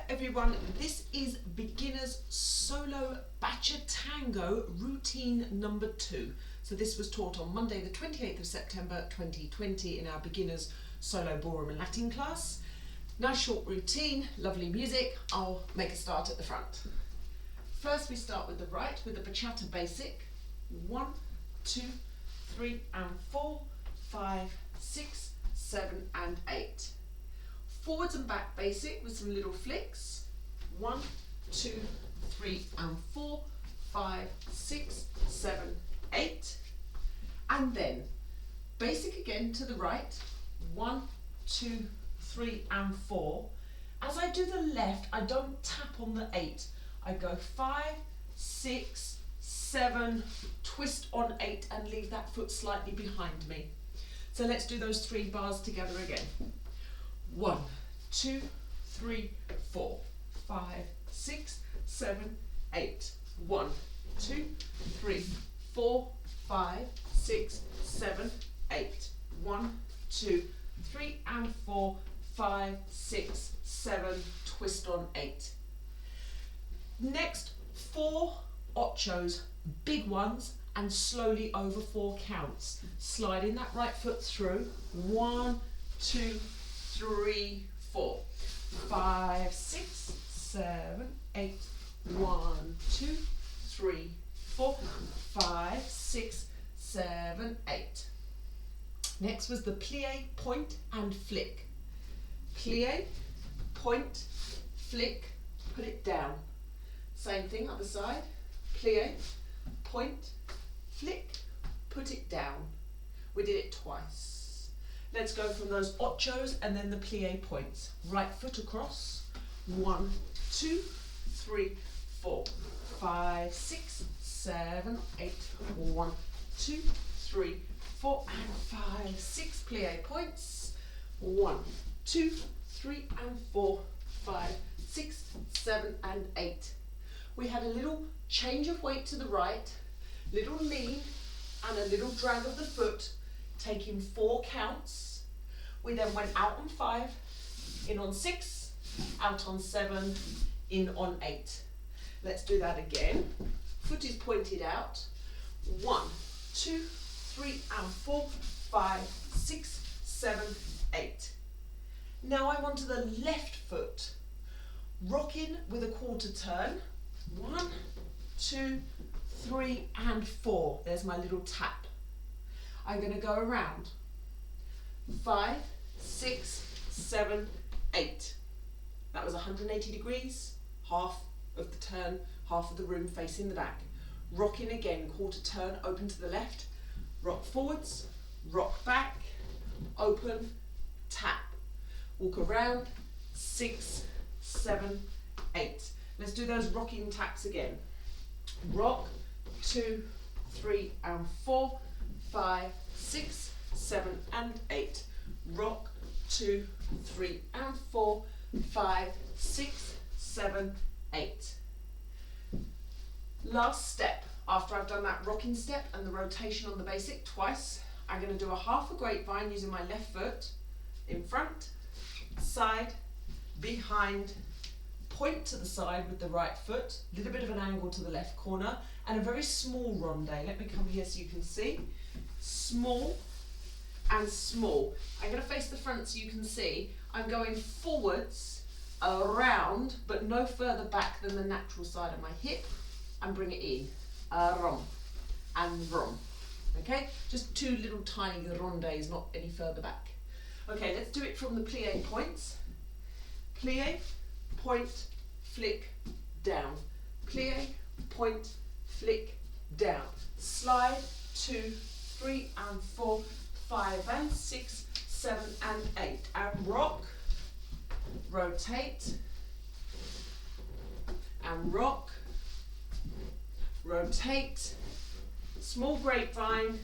everyone, this is beginner's solo Bachatango routine number 2. So this was taught on Monday the 28th of September 2020 in our beginners solo ballroom and Latin class. Nice short routine, lovely music. I'll make a start at the front. First we start with the right with the bachata basic. 1, 2, 3 and 4, 5, 6, 7 and 8. Forwards and back basic with some little flicks. 1, 2, 3 and 4, 5, 6, 7, 8. And then basic again to the right. 1, 2, 3 and 4. As I do the left, I don't tap on the 8. I go 5, 6, 7, twist on 8 and leave that foot slightly behind me. So let's do those 3 bars together again. 1, 2, 3, 4, 5, 6, 7, 8. 1, 2, 3, 4, 5, 6, 7, 8. 1, 2, 3 and 4, 5, 6, 7, twist on 8. Next, 4 ochos, big ones, and slowly over 4 counts. Sliding that right foot through. 1, 2, 3, 4, 5, 6, 7, 8. 1, 2, 3, 4, 5, 6, 7, 8. Next was the plie, point and flick. Plie, point, flick, put it down. Same thing, other side. Plie, point, flick, put it down. We did it twice. Let's go from those ochos and then the plie points. Right foot across. 1, 2, 3, 4, 5, 6, 7, 8. 1, 2, 3, 4 and 5, 6 plie points. 1, 2, 3 and 4, 5, 6, 7 and 8. We had a little change of weight to the right, little lean and a little drag of the foot, taking 4 counts. We then went out on 5, in on 6, out on 7, in on 8. Let's do that again. Foot is pointed out. 1, 2, 3 and 4, 5, 6, 7, 8. Now I'm onto the left foot, rocking with a quarter turn. 1, 2, 3 and 4. There's my little tap. I'm going to go around. 5, 6, 7, 8. That was 180 degrees, half of the turn, half of the room facing the back. Rocking again, quarter turn, open to the left, rock forwards, rock back, open, tap. Walk around, 6, 7, 8. Let's do those rocking taps again. Rock, 2, 3 and 4, 5, 6, 7 and 8. Rock, 2, 3 and 4, 5, 6, 7, 8. Last step, after I've done that rocking step and the rotation on the basic twice, I'm going to do a half a grapevine using my left foot, in front, side, behind, point to the side with the right foot, a little bit of an angle to the left corner, and a very small ronde. Let me come here so you can see. Small and small. I'm going to face the front so you can see. I'm going forwards, around, but no further back than the natural side of my hip, and bring it in. Rom and rom. Okay? Just 2 little tiny rondes, not any further back. Okay, let's do it from the plie points. Plie, point, flick, down. Plie, point, flick, down. Slide, 2, 3 and 4, 5 and 6, 7 and 8. And rock, rotate, and rock, rotate, small grapevine,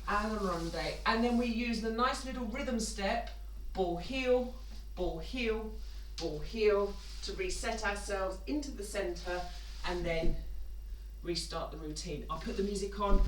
and a ronde. And then we use the nice little rhythm step, ball heel, ball heel, ball heel, to reset ourselves into the center and then restart the routine. I'll put the music on